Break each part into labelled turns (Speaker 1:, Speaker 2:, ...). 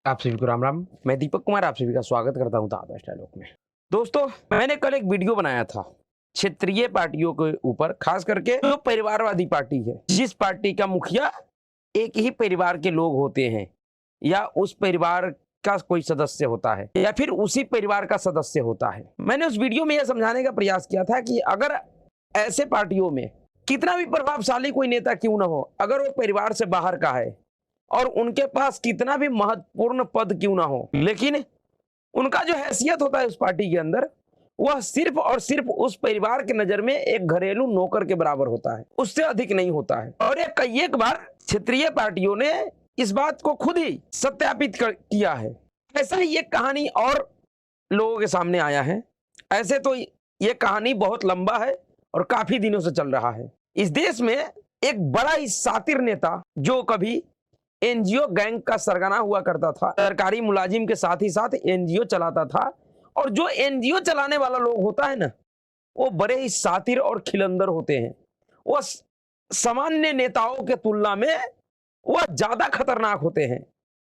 Speaker 1: आप सभी को राम राम। मैं दीपक कुमार आप सभी का स्वागत करता हूं आदर्श डायलॉग में। दोस्तों, मैंने कल एक वीडियो बनाया था क्षेत्रीय पार्टियों के ऊपर, खास करके जो परिवारवादी पार्टी है, जिस पार्टी का मुखिया एक ही परिवार के लोग होते हैं या उस परिवार का कोई सदस्य होता है या फिर उसी परिवार का सदस्य होता है। मैंने उस वीडियो में यह समझाने का प्रयास किया था कि अगर ऐसे पार्टियों में कितना भी प्रभावशाली कोई नेता क्यों ना हो, अगर वो परिवार से बाहर का है और उनके पास कितना भी महत्वपूर्ण पद क्यों ना हो, लेकिन उनका जो हैसियत होता है उस पार्टी के अंदर, वह सिर्फ और सिर्फ उस परिवार के नजर में एक घरेलू नौकर के बराबर होता है, उससे अधिक नहीं होता है। और ये कई एक बार क्षेत्रीय पार्टियों ने इस बात को खुद ही सत्यापित किया है। ऐसा ही एक कहानी और लोगों के सामने आया है। ऐसे तो ये कहानी बहुत लंबा है और काफी दिनों से चल रहा है। इस देश में एक बड़ा ही शातिर नेता जो कभी एनजीओ गैंग का सरगना हुआ करता था, सरकारी मुलाजिम के साथ ही साथ एनजीओ चलाता था। और जो एनजीओ चलाने वाला लोग होता है ना, वो बड़े ही शातिर और खिलंदर होते हैं। वो सामान्य नेताओं के तुलना में वह ज्यादा खतरनाक होते हैं।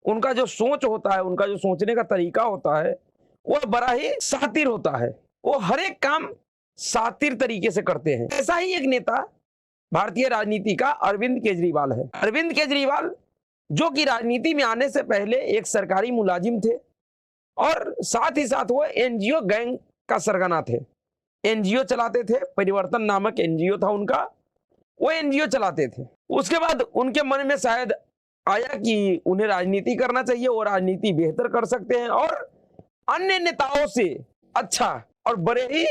Speaker 1: उनका जो सोच होता है, उनका जो सोचने का तरीका होता है, वह बड़ा ही शातिर होता है। वो हर एक काम शातिर तरीके से करते हैं। ऐसा ही एक नेता भारतीय राजनीति का अरविंद केजरीवाल है। अरविंद केजरीवाल जो कि राजनीति में आने से पहले एक सरकारी मुलाजिम थे और साथ ही साथ वो एनजीओ गैंग का सरगना थे। एनजीओ चलाते थे, परिवर्तन नामक एनजीओ था उनका, वो एनजीओ चलाते थे। उसके बाद उनके मन में शायद आया कि उन्हें राजनीति करना चाहिए, वो राजनीति बेहतर कर सकते हैं और अन्य नेताओं से अच्छा और बड़े ही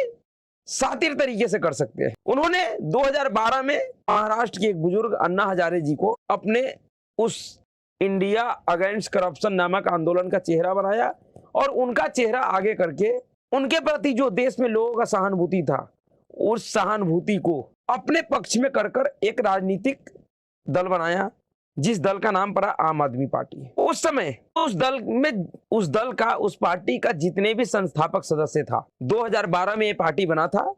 Speaker 1: शातिर तरीके से कर सकते हैं। उन्होंने 2012 में महाराष्ट्र के एक बुजुर्ग अन्ना हजारे जी को अपने उस इंडिया अगेंस्ट करप्शन नामक आंदोलन का चेहरा बनाया और उनका चेहरा आगे करके उनके प्रति जो देश में लोगों का सहानुभूति था, उस सहानुभूति को अपने पक्ष में कर कर एक राजनीतिक दल बनाया, जिस दल का नाम पड़ा आम आदमी पार्टी। उस समय उस दल का, उस पार्टी का जितने भी संस्थापक सदस्य था, 2012 में ये पार्टी बना था।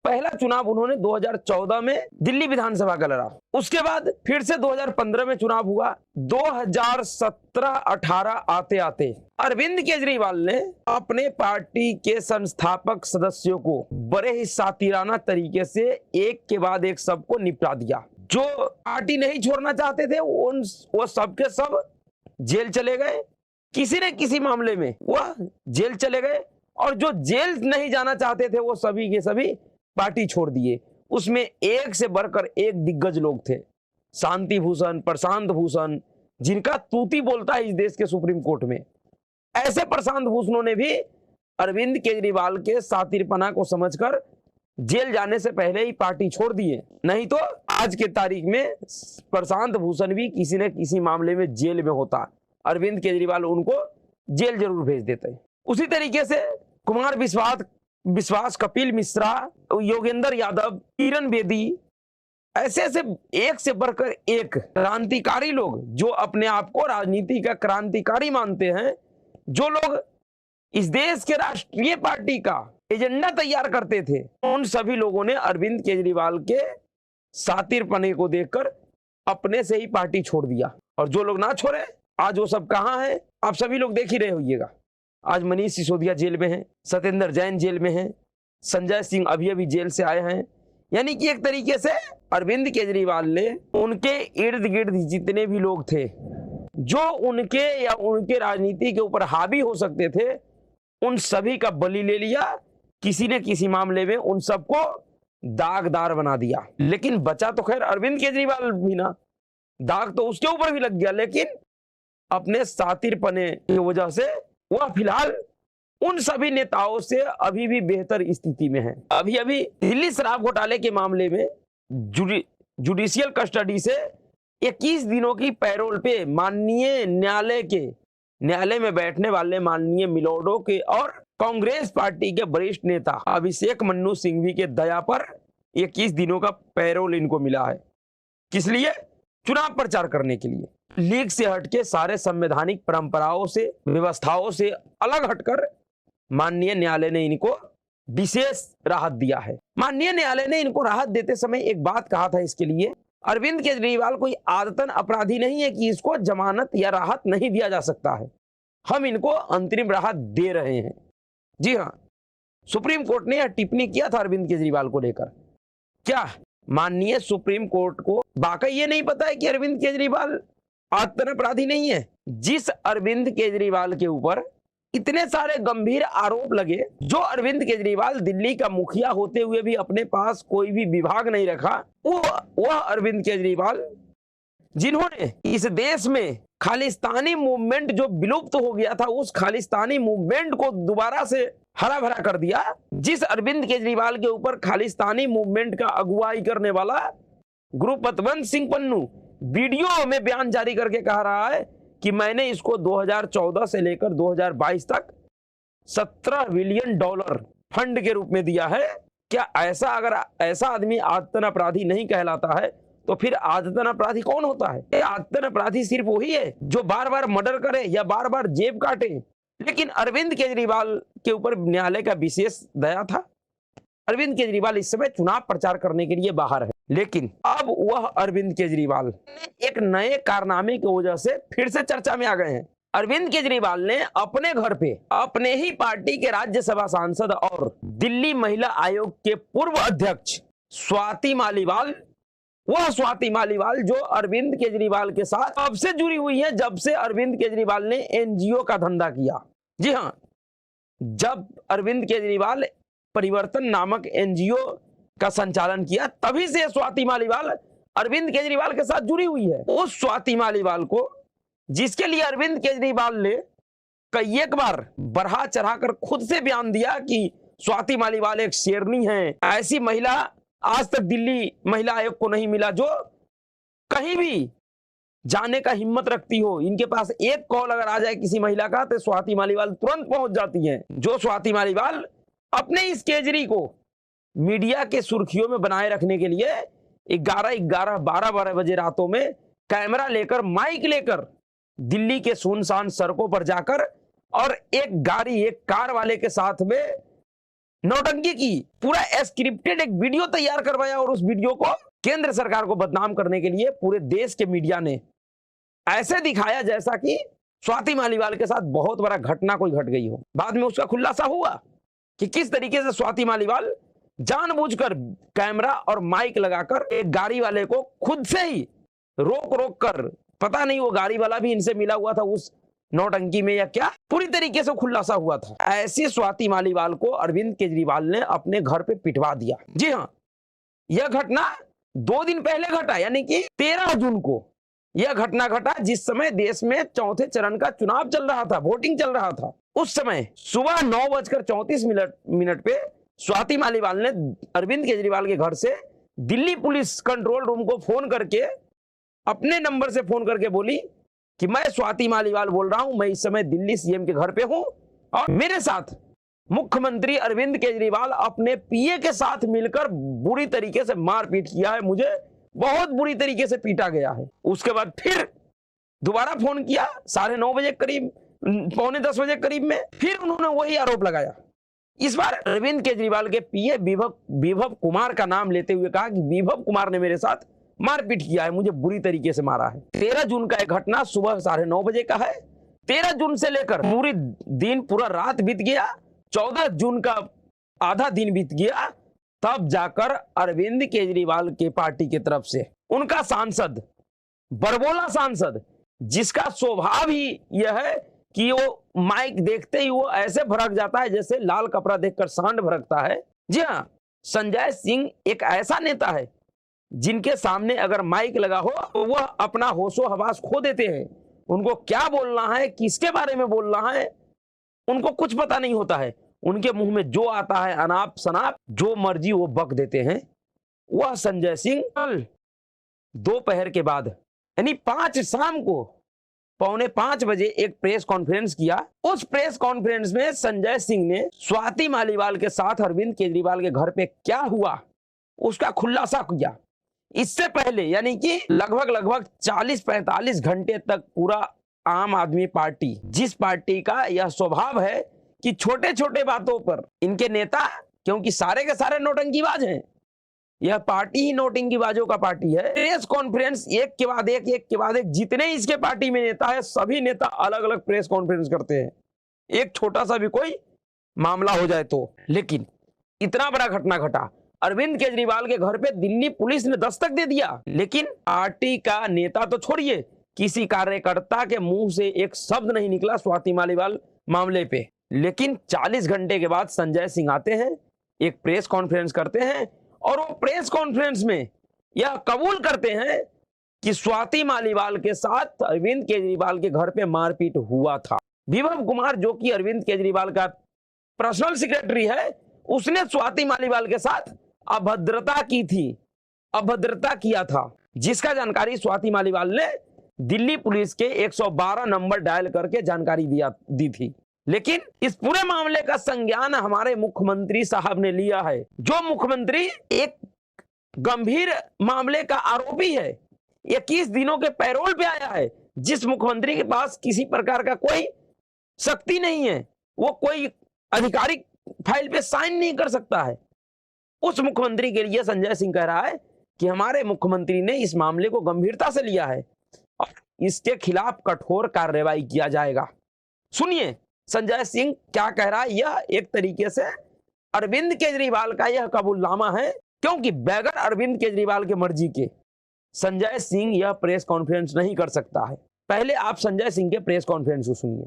Speaker 1: पहला चुनाव उन्होंने 2014 में दिल्ली विधानसभा का लड़ा। उसके बाद फिर से 2015 में चुनाव हुआ। 2017-18 आते आते अरविंद केजरीवाल ने अपने पार्टी के संस्थापक सदस्यों को बड़े ही शातिराना तरीके से एक के बाद एक सबको निपटा दिया। जो पार्टी नहीं छोड़ना चाहते थे वो सब के सब जेल चले गए, किसी न किसी मामले में वह जेल चले गए। और जो जेल नहीं जाना चाहते थे वो सभी के सभी पार्टी छोड़ दिए। उसमें एक से बढ़कर एक दिग्गज लोग थे, शांति भूषण, प्रशांत भूषण, जिनका तूती बोलता है इस देश के सुप्रीम कोर्ट में। ऐसे प्रशांत भूषणों ने भी अरविंद केजरीवाल के शातिरपना को समझकर जेल जाने से पहले ही पार्टी छोड़ दिए। नहीं तो आज के तारीख में प्रशांत भूषण भी किसी न किसी मामले में जेल में होता, अरविंद केजरीवाल उनको जेल जरूर भेज देते। उसी तरीके से कुमार विश्वास, कपिल मिश्रा, योगेंद्र यादव, किरण बेदी, ऐसे ऐसे एक से बढ़कर एक क्रांतिकारी लोग जो अपने आप को राजनीति का क्रांतिकारी मानते हैं, जो लोग इस देश के राष्ट्रीय पार्टी का एजेंडा तैयार करते थे, उन सभी लोगों ने अरविंद केजरीवाल के शातिरपने को देखकर अपने से ही पार्टी छोड़ दिया। और जो लोग ना छोड़े, आज वो सब कहां हैं आप सभी लोग देख ही रहे होइएगा। आज मनीष सिसोदिया जेल में हैं, सत्येंद्र जैन जेल में हैं, संजय सिंह अभी अभी जेल से आए हैं। यानी कि एक तरीके से अरविंद केजरीवाल ने उनके इर्द गिर्द जितने भी लोग थे जो उनके या उनके राजनीति के ऊपर हावी हो सकते थे, उन सभी का बलि ले लिया। किसी न किसी मामले में उन सबको दागदार बना दिया। लेकिन बचा तो खैर अरविंद केजरीवाल भी ना, दाग तो उसके ऊपर भी लग गया, लेकिन अपने शातिरपने की वजह से वह फिलहाल उन सभी नेताओं से अभी भी बेहतर स्थिति में है। अभी अभी दिल्ली शराब घोटाले के मामले में जुडिशियल कस्टडी से 21 दिनों की पैरोल पे माननीय न्यायालय में बैठने वाले माननीय मिलोडो के और कांग्रेस पार्टी के वरिष्ठ नेता अभिषेक मनु सिंघवी के दया पर 21 दिनों का पैरोल इनको मिला है। किस लिए? चुनाव प्रचार करने के लिए। लीग से हटके सारे संवैधानिक परंपराओं से, व्यवस्थाओं से अलग हटकर माननीय न्यायालय ने इनको विशेष राहत दिया है। माननीय न्यायालय ने इनको राहत देते समय एक बात कहा था इसके लिए, अरविंद केजरीवाल कोई आदतन अपराधी नहीं है कि इसको जमानत या राहत नहीं दिया जा सकता है। हम इनको अंतरिम राहत दे रहे हैं। जी हाँ, सुप्रीम कोर्ट ने यह टिप्पणी किया था अरविंद केजरीवाल को लेकर। क्या माननीय सुप्रीम कोर्ट को वाकई ये नहीं पता है कि अरविंद केजरीवाल आतंक अपराधी नहीं है? जिस अरविंद केजरीवाल के ऊपर इतने सारे गंभीर आरोप लगे, जो अरविंद केजरीवाल दिल्ली का मुखिया होते हुए भी अपने पास कोई भी विभाग नहीं रखा, वह अरविंद केजरीवाल जिन्होंने इस देश में खालिस्तानी मूवमेंट जो विलुप्त हो गया था, उस खालिस्तानी मूवमेंट को दोबारा से हरा भरा कर दिया। जिस अरविंद केजरीवाल के ऊपर खालिस्तानी मूवमेंट का अगुवाई करने वाला गुरपतवंत सिंह पन्नू वीडियो में बयान जारी करके कह रहा है कि मैंने इसको 2014 से लेकर 2022 तक $17 बिलियन फंड के रूप में दिया है। क्या अगर ऐसा आदमी आतंक अपराधी नहीं कहलाता है तो फिर आतंक अपराधी कौन होता है? आतंक अपराधी सिर्फ वही है जो बार बार मर्डर करे या बार बार जेब काटे। लेकिन अरविंद केजरीवाल के ऊपर न्यायालय का विशेष दया था। अरविंद केजरीवाल इस समय चुनाव प्रचार करने के लिए बाहर है, लेकिन अब वह अरविंद केजरीवाल एक नए कारनामे की वजह से फिर से चर्चा में आ गए हैं। अरविंद केजरीवाल ने अपने घर पे अपने ही पार्टी के राज्यसभा सांसद और दिल्ली महिला आयोग के पूर्व अध्यक्ष स्वाति मालीवाल, वह स्वाति मालीवाल जो अरविंद केजरीवाल के साथ कब से जुड़ी हुई है, जब से अरविंद केजरीवाल ने एनजीओ का धंधा किया। जी हां, जब अरविंद केजरीवाल परिवर्तन नामक एनजीओ का संचालन किया, तभी से स्वाति मालीवाल अरविंद केजरीवाल के साथ जुड़ी हुई है। उस स्वाति मालीवाल को, जिसके लिए अरविंद केजरीवाल ने कई एक बार बढ़ा चढ़ाकर खुद से बयान दिया कि स्वाति मालीवाल एक शेरनी है, ऐसी महिला आज तक दिल्ली महिला आयोग को नहीं मिला जो कहीं भी जाने का हिम्मत रखती हो। इनके पास एक कॉल अगर आ जाए किसी महिला का तो स्वाति मालीवाल तुरंत पहुंच जाती हैं। जो स्वाति मालीवाल अपने इस केजरी को मीडिया के सुर्खियों में बनाए रखने के लिए 11, 12 बजे रातों में कैमरा लेकर, माइक लेकर दिल्ली के सुनसान सड़कों पर जाकर और एक कार वाले के साथ में नौटंकी की, पूरा स्क्रिप्टेड एक वीडियो तैयार करवाया और उस वीडियो को केंद्र सरकार को बदनाम करने के लिए पूरे देश के मीडिया ने ऐसे दिखाया जैसा कि स्वाति मालीवाल के साथ बहुत बड़ा घटना कोई घट गई हो। बाद में उसका खुलासा हुआ कि किस तरीके से स्वाति मालीवाल जानबूझकर कैमरा और माइक लगाकर एक गाड़ी वाले को खुद से ही रोक कर, पता नहीं वो गाड़ी वाला भी इनसे मिला हुआ था उस नौटंकी में या क्या, पूरी तरीके से खुलासा हुआ था। ऐसी स्वाति मालीवाल को अरविंद केजरीवाल ने अपने घर पे पिटवा दिया। जी हां, यह घटना 2 दिन पहले घटा, यानी कि 13 जून को यह घटना घटा, जिस समय देश में चौथे चरण का चुनाव चल रहा था, वोटिंग चल रहा था। उस समय सुबह 9:34 पे स्वाति मालीवाल ने अरविंद केजरीवाल के घर से दिल्ली पुलिस कंट्रोल रूम को फोन करके, अपने नंबर से फोन करके बोली कि मैं स्वाति मालीवाल बोल रहा हूं, मैं इस समय दिल्ली सीएम के घर पे हूं और मेरे साथ मुख्यमंत्री अरविंद केजरीवाल अपने पीए के साथ मिलकर बुरी तरीके से मारपीट किया है, मुझे बहुत बुरी तरीके से पीटा गया है। उसके बाद फिर दोबारा फोन किया 9:30 बजे करीब, 9:45 बजे करीब में, फिर उन्होंने वही आरोप लगाया। इस बार अरविंद केजरीवाल के पीए विभव कुमार का नाम लेते हुए कहा कि विभव कुमार ने मेरे साथ मारपीट किया है, मुझे बुरी तरीके से मारा है। 13 जून का एक घटना सुबह 9:30 बजे का है। 13 जून से लेकर पूरी दिन, पूरा रात बीत गया। 14 जून का आधा दिन बीत गया, तब जाकर अरविंद केजरीवाल के पार्टी की तरफ से उनका सांसद, बरबोला सांसद, जिसका स्वभाव ही यह है कि वो माइक देखते ही वो ऐसे भड़क जाता है जैसे लाल कपड़ा देखकर सांड भड़कता है। जी हाँ, संजय सिंह एक ऐसा नेता है जिनके सामने अगर माइक लगा हो तो वह अपना होशो हवास खो देते हैं। उनको क्या बोलना है, किसके बारे में बोलना है, उनको कुछ पता नहीं होता है। उनके मुंह में जो आता है अनाप शनाप, जो मर्जी वो बक देते हैं। वह संजय सिंह कल दोपहर के बाद, यानी 5 शाम को 4:45 बजे एक प्रेस कॉन्फ्रेंस किया। उस प्रेस कॉन्फ्रेंस में संजय सिंह ने स्वाति मालीवाल के साथ अरविंद केजरीवाल के घर पे क्या हुआ उसका खुलासा किया। इससे पहले, यानी कि लगभग 40-45 घंटे तक पूरा आम आदमी पार्टी, जिस पार्टी का यह स्वभाव है कि छोटे छोटे बातों पर इनके नेता, क्योंकि सारे के सारे नौटंकीबाज हैं, यह पार्टी ही नोटिंगबाजों का पार्टी है। प्रेस कॉन्फ्रेंस एक के बाद एक जितने इसके पार्टी में नेता है सभी नेता अलग अलग प्रेस कॉन्फ्रेंस करते हैं, एक छोटा सा भी कोई मामला हो जाए तो। लेकिन इतना बड़ा घटना घटा, अरविंद केजरीवाल के घर पे दिल्ली पुलिस ने दस्तक दे दिया, लेकिन पार्टी का नेता तो छोड़िए, किसी कार्यकर्ता के मुंह से एक शब्द नहीं निकला स्वाति मालीवाल मामले पे। लेकिन 40 घंटे के बाद संजय सिंह आते हैं, एक प्रेस कॉन्फ्रेंस करते हैं और वो प्रेस कॉन्फ्रेंस में यह कबूल करते हैं कि स्वाति मालीवाल के साथ अरविंद केजरीवाल के घर पे मारपीट हुआ था। विभव कुमार जो कि अरविंद केजरीवाल का पर्सनल सेक्रेटरी है, उसने स्वाति मालीवाल के साथ अभद्रता की थी, अभद्रता किया था, जिसका जानकारी स्वाति मालीवाल ने दिल्ली पुलिस के 112 नंबर डायल करके जानकारी दी थी। लेकिन इस पूरे मामले का संज्ञान हमारे मुख्यमंत्री साहब ने लिया है। जो मुख्यमंत्री एक गंभीर मामले का आरोपी है, 21 दिनों के पैरोल पे आया है, जिस मुख्यमंत्री के पास किसी प्रकार का कोई शक्ति नहीं है, वो कोई आधिकारिक फाइल पे साइन नहीं कर सकता है, उस मुख्यमंत्री के लिए संजय सिंह कह रहा है कि हमारे मुख्यमंत्री ने इस मामले को गंभीरता से लिया है और इसके खिलाफ कठोर कार्रवाई किया जाएगा। सुनिए संजय सिंह क्या कह रहा है। यह एक तरीके से अरविंद केजरीवाल का यह कबूलनामा है, क्योंकि बगैर अरविंद केजरीवाल के मर्जी के संजय सिंह यह प्रेस कॉन्फ्रेंस नहीं कर सकता है। पहले आप संजय सिंह के प्रेस कॉन्फ्रेंस को सुनिए।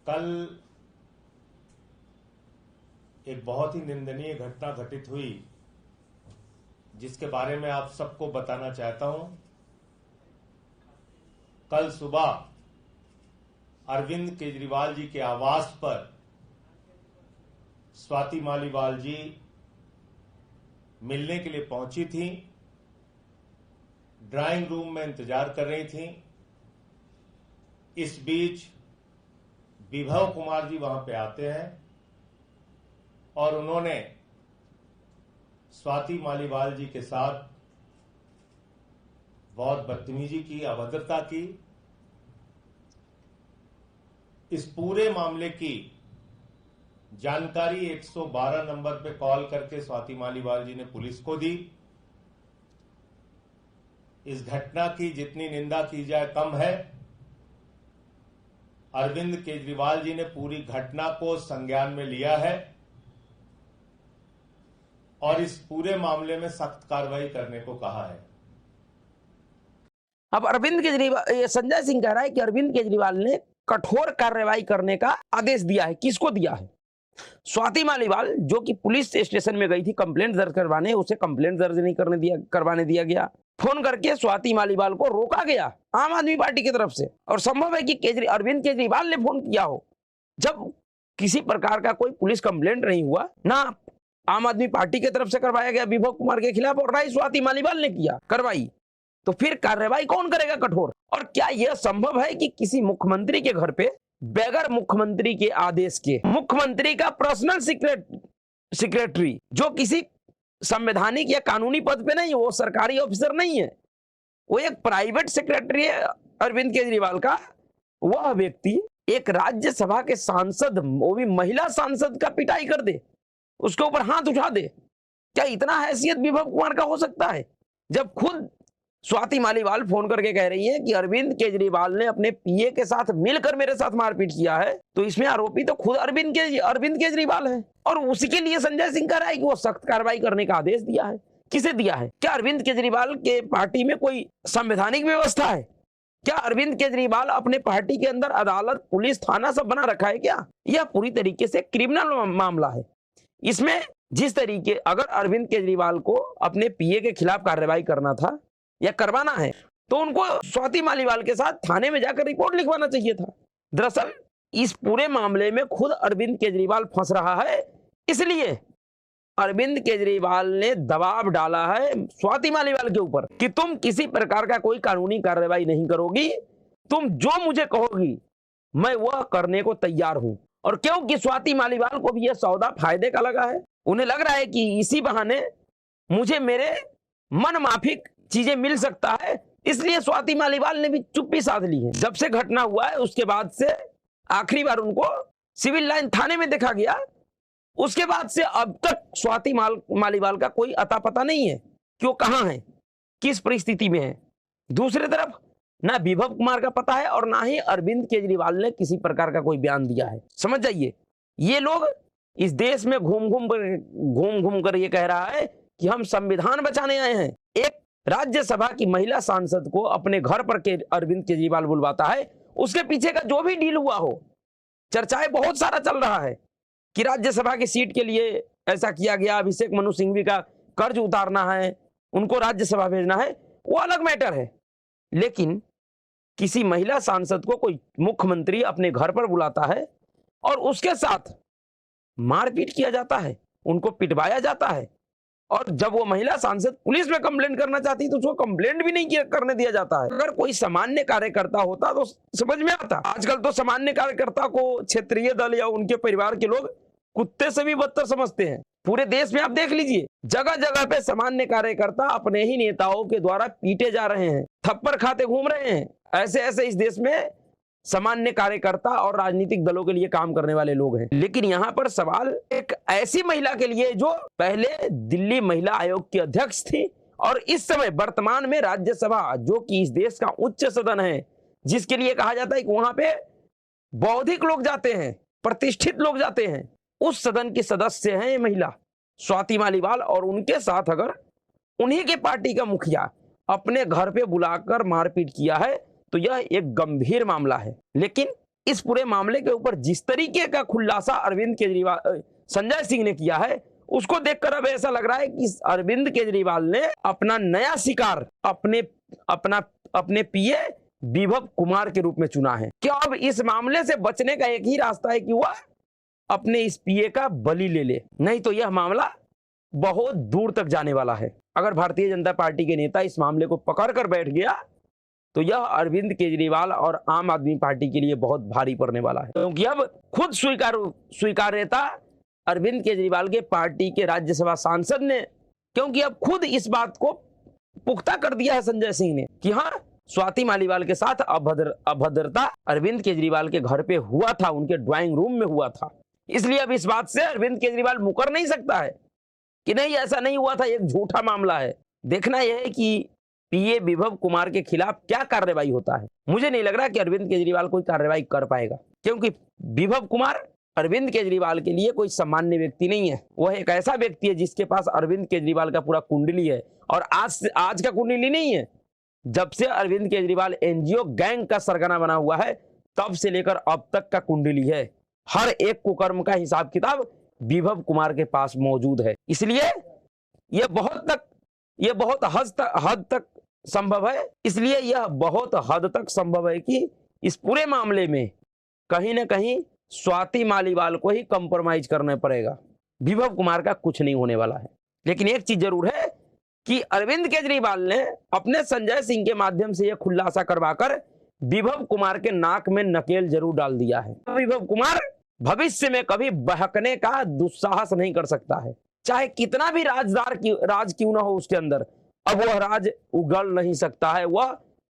Speaker 2: कल एक बहुत ही निंदनीय घटना घटित हुई, जिसके बारे में आप सबको बताना चाहता हूं। कल सुबह अरविंद केजरीवाल जी के आवास पर स्वाति मालीवाल जी मिलने के लिए पहुंची थी, ड्राइंग रूम में इंतजार कर रही थी। इस बीच विभव कुमार जी वहां पे आते हैं और उन्होंने स्वाति मालीवाल जी के साथ बहुत बदतमीजी की, अभद्रता की। इस पूरे मामले की जानकारी 112 नंबर पे कॉल करके स्वाति मालीवाल जी ने पुलिस को दी। इस घटना की जितनी निंदा की जाए कम है। अरविंद केजरीवाल जी ने पूरी घटना को संज्ञान में लिया है और इस पूरे मामले में सख्त कार्रवाई करने को कहा है।
Speaker 1: अब अरविंद केजरीवाल, संजय सिंह कह रहा है कि अरविंद केजरीवाल ने कठोर कार्रवाई करने का आदेश दिया है। किसको दिया है? स्वाति मालीवाल जो कि पुलिस स्टेशन में गई थी कंप्लेंट दर्ज करवाने, उसे कंप्लेंट दर्ज नहीं करवाने दिया गया। फोन करके स्वाति मालीवाल को रोका गया आम आदमी पार्टी की तरफ से, और संभव है कि अरविंद केजरीवाल ने फोन किया हो। जब किसी प्रकार का कोई पुलिस कंप्लेंट नहीं हुआ, ना आम आदमी पार्टी की तरफ से करवाया गया विभव कुमार के खिलाफ और ना ही स्वाति मालीवाल ने किया करवाई, तो फिर कार्रवाई कौन करेगा कठोर? और क्या यह संभव है कि किसी मुख्यमंत्री के घर पे बगैर मुख्यमंत्री के आदेश के, मुख्यमंत्री का पर्सनल सेक्रेटरी जो किसी संवैधानिक या कानूनी पद पे नहीं, वो सरकारी ऑफिसर नहीं है, वो एक प्राइवेट सेक्रेटरी है अरविंद केजरीवाल का, वह व्यक्ति एक राज्यसभा के सांसद, वो भी महिला सांसद का पिटाई कर दे, उसके ऊपर हाथ उठा दे? क्या इतना हैसियत विभव कुमार का हो सकता है? जब खुद स्वाति मालीवाल फोन करके कह रही है कि अरविंद केजरीवाल ने अपने पीए के साथ मिलकर मेरे साथ मारपीट किया है, तो इसमें आरोपी तो खुद अरविंद केजरीवाल है। और उसी के लिए संजय सिंह कह रहा है कि वो सख्त कार्रवाई करने का आदेश दिया है। किसे दिया है? क्या अरविंद केजरीवाल के पार्टी में कोई संवैधानिक व्यवस्था है? क्या अरविंद केजरीवाल अपने पार्टी के अंदर अदालत, पुलिस, थाना सब बना रखा है क्या? यह पूरी तरीके से क्रिमिनल मामला है। इसमें जिस तरीके, अगर अरविंद केजरीवाल को अपने पीए के खिलाफ कार्रवाई करना था या करवाना है, तो उनको स्वाति मालीवाल के साथ थाने में जाकर रिपोर्ट लिखवाना चाहिए था। दरअसल इस पूरे मामले में खुद अरविंद केजरीवाल फंस रहा है, इसलिए अरविंद केजरीवाल ने दबाव डाला है स्वाति मालीवाल के ऊपर कि तुम किसी प्रकार का कोई कानूनी कार्रवाई नहीं करोगी, तुम जो मुझे कहोगी मैं वह करने को तैयार हूं। और क्योंकि स्वाति मालीवाल को भी यह सौदा फायदे का लगा है, उन्हें लग रहा है कि इसी बहाने मुझे मेरे मन माफिक चीजें मिल सकता है, इसलिए स्वाति मालीवाल ने भी चुप्पी साध ली है। जब से घटना हुआ है उसके बाद से आखिरी बार उनको सिविल लाइन थाने में देखा गया उसके बाद से अब तक स्वाति मालीवाल का कोई अता पता नहीं है कि वो कहां है, किस परिस्थिति में है। दूसरी तरफ ना विभव कुमार का पता है और ना ही अरविंद केजरीवाल ने किसी प्रकार का कोई बयान दिया है। समझ जाइए, ये लोग इस देश में घूम घूम कर ये कह रहा है कि हम संविधान बचाने आए हैं। एक राज्यसभा की महिला सांसद को अपने घर पर के अरविंद केजरीवाल बुलवाता है, उसके पीछे का जो भी डील हुआ हो, चर्चाएं बहुत सारा चल रहा है कि राज्यसभा की सीट के लिए ऐसा किया गया, अभिषेक मनु सिंघवी का कर्ज उतारना है, उनको राज्यसभा भेजना है, वो अलग मैटर है। लेकिन किसी महिला सांसद को कोई मुख्यमंत्री अपने घर पर बुलाता है और उसके साथ मारपीट किया जाता है, उनको पिटवाया जाता है, और जब वो महिला सांसद पुलिस में कंप्लेंट करना चाहती तो उसको कंप्लेंट भी नहीं करने दिया जाता है। अगर कोई सामान्य कार्यकर्ता होता तो समझ में आता। आजकल तो सामान्य कार्यकर्ता को क्षेत्रीय दल या उनके परिवार के लोग कुत्ते से भी बदतर समझते हैं। पूरे देश में आप देख लीजिए, जगह जगह पे सामान्य कार्यकर्ता अपने ही नेताओं के द्वारा पीटे जा रहे हैं, थप्पड़ खाते घूम रहे हैं। ऐसे ऐसे इस देश में सामान्य कार्यकर्ता और राजनीतिक दलों के लिए काम करने वाले लोग हैं। लेकिन यहाँ पर सवाल एक ऐसी महिला के लिए जो पहले दिल्ली महिला आयोग की अध्यक्ष थी और इस समय वर्तमान में राज्यसभा, जो कि इस देश का उच्च सदन है, जिसके लिए कहा जाता है कि वहां पे बौद्धिक लोग जाते हैं, प्रतिष्ठित लोग जाते हैं, उस सदन की सदस्य हैं ये महिला स्वाति मालीवाल। और उनके साथ अगर उन्हीं के पार्टी का मुखिया अपने घर पे बुलाकर मारपीट किया है तो यह एक गंभीर मामला है। लेकिन इस पूरे मामले के ऊपर जिस तरीके का खुलासा अरविंद केजरीवाल, संजय सिंह ने किया है, उसको देखकर अब ऐसा लग रहा है कि अरविंद केजरीवाल ने अपना नया शिकार अपने पीए विभव कुमार के रूप में चुना है। क्या अब इस मामले से बचने का एक ही रास्ता है कि वह अपने इस पीए का बलि ले, नहीं तो यह मामला बहुत दूर तक जाने वाला है। अगर भारतीय जनता पार्टी के नेता इस मामले को पकड़ कर बैठ गया तो यह अरविंद केजरीवाल और आम आदमी पार्टी के लिए बहुत भारी पड़ने वाला है, क्योंकि अब खुद स्वीकार्यता अरविंद केजरीवाल के पार्टी के राज्यसभा सांसद ने, क्योंकि अब खुद इस बात को पुख्ता कर दिया है संजय सिंह ने कि हाँ, स्वाति मालीवाल के साथ अभद्रता अरविंद केजरीवाल के घर पे हुआ था, उनके ड्राइंग रूम में हुआ था। इसलिए अब इस बात से अरविंद केजरीवाल मुकर नहीं सकता है कि नहीं, ऐसा नहीं हुआ था, एक झूठा मामला है। देखना यह है कि पीए विभव कुमार के खिलाफ क्या कार्रवाई होता है। मुझे नहीं लग रहा कि अरविंद केजरीवाल कोई कार्रवाई कर पाएगा, क्योंकि विभव कुमार अरविंद केजरीवाल के लिए कोई सामान्य व्यक्ति नहीं है। वह एक ऐसा व्यक्ति है जिसके पास अरविंद केजरीवाल का पूरा कुंडली है, और आज का कुंडली नहीं है, जब से अरविंद केजरीवाल एनजीओ गैंग का सरगना बना हुआ है तब से लेकर अब तक का कुंडली है। हर एक कुकर्म का हिसाब किताब विभव कुमार के पास मौजूद है। इसलिए यह बहुत हद तक संभव है। इसलिए यह बहुत हद तक संभव है कि इस पूरे मामले में कहीं ना कहीं स्वाति मालीवाल को ही कंप्रोमाइज करना पड़ेगा। विभव कुमार का कुछ नहीं होने वाला है। लेकिन एक चीज जरूर है कि अरविंद केजरीवाल ने अपने संजय सिंह के माध्यम से यह खुलासा करवाकर विभव कुमार के नाक में नकेल जरूर डाल दिया है। विभव कुमार भविष्य में कभी बहकने का दुस्साहस नहीं कर सकता है, चाहे कितना भी राज क्यों ना हो उसके अंदर। अब वह राज उगल नहीं सकता है। वह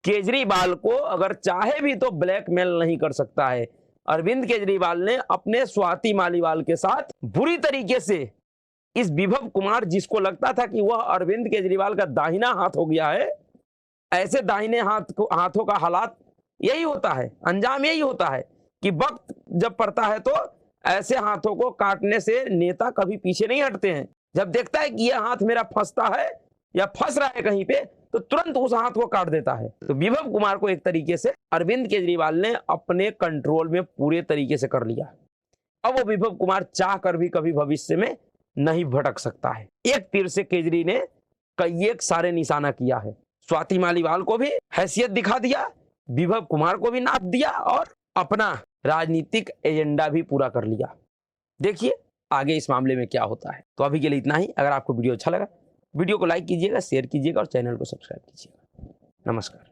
Speaker 1: केजरीवाल को अगर चाहे भी तो ब्लैकमेल नहीं कर सकता है। अरविंद केजरीवाल ने अपने स्वाति मालीवाल के साथ बुरी तरीके से इस विभव कुमार, जिसको लगता था कि वह अरविंद केजरीवाल का दाहिना हाथ हो गया है, ऐसे दाहिने हाथों का हालात यही होता है, अंजाम यही होता है कि वक्त जब पड़ता है तो ऐसे हाथों को काटने से नेता कभी पीछे नहीं हटते हैं। जब देखता है कि यह हाथ मेरा फंसता है या फंस रहा है कहीं पे, तो तुरंत उस हाथ को काट देता है। तो विभव कुमार को एक तरीके से अरविंद केजरीवाल ने अपने कंट्रोल में पूरे तरीके से कर लिया। अब वो विभव कुमार चाह कर भी कभी भविष्य में नहीं भटक सकता है। एक तीर से केजरी ने कई एक सारे निशाना किया है। स्वाति मालीवाल को भी हैसियत दिखा दिया, विभव कुमार को भी नाप दिया और अपना राजनीतिक एजेंडा भी पूरा कर लिया। देखिए आगे इस मामले में क्या होता है। तो अभी के लिए इतना ही। अगर आपको वीडियो अच्छा लगा, वीडियो को लाइक कीजिएगा, शेयर कीजिएगा और चैनल को सब्सक्राइब कीजिएगा। नमस्कार।